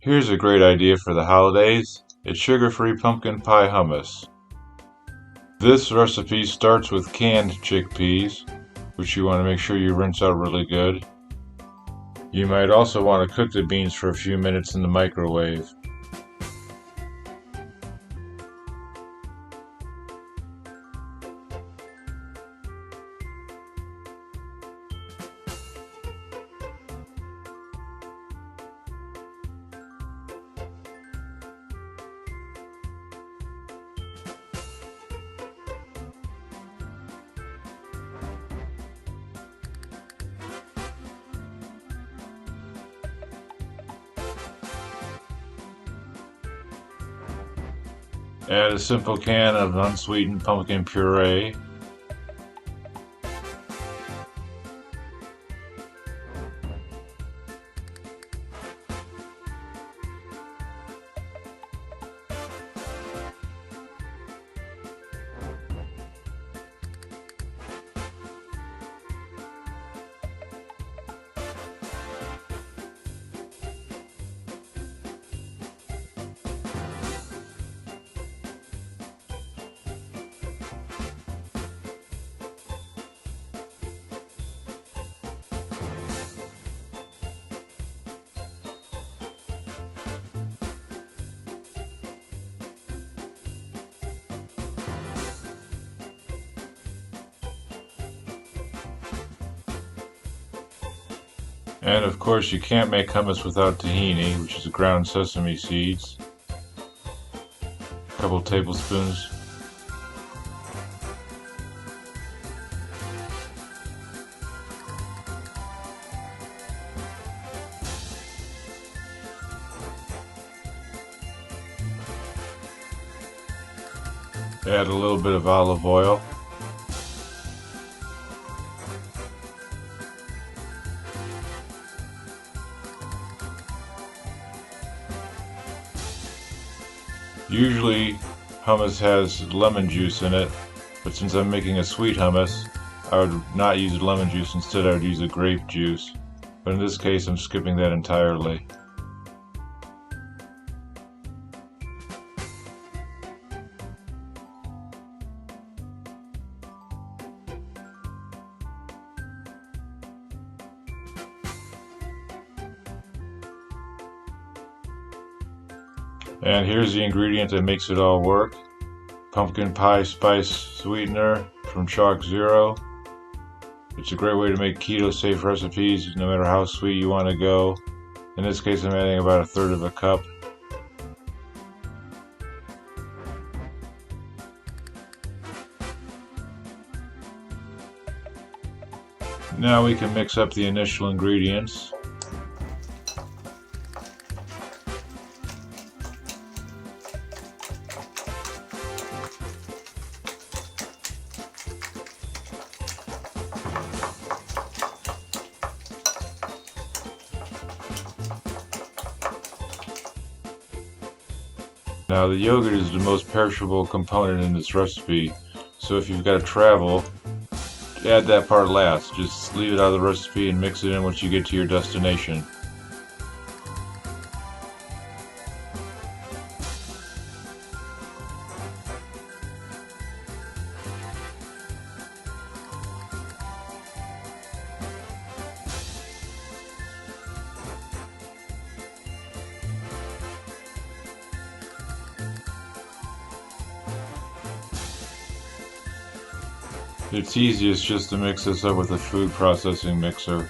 Here's a great idea for the holidays. It's sugar-free pumpkin pie hummus. This recipe starts with canned chickpeas, which you want to make sure you rinse out really good. You might also want to cook the beans for a few minutes in the microwave. Add a simple can of unsweetened pumpkin puree. And of course you can't make hummus without tahini, which is ground sesame seeds. A couple tablespoons. Add a little bit of olive oil. Usually hummus has lemon juice in it, but since I'm making a sweet hummus, I would not use lemon juice. Instead, I would use a grape juice. But in this case, I'm skipping that entirely. And here's the ingredient that makes it all work. Pumpkin pie spice sweetener from Chalk Zero. It's a great way to make keto safe recipes no matter how sweet you want to go. In this case I'm adding about 1/3 of a cup. Now we can mix up the initial ingredients. Now the yogurt is the most perishable component in this recipe, so if you've got to travel, add that part last. Just leave it out of the recipe and mix it in once you get to your destination. It's easiest just to mix this up with a food processing mixer.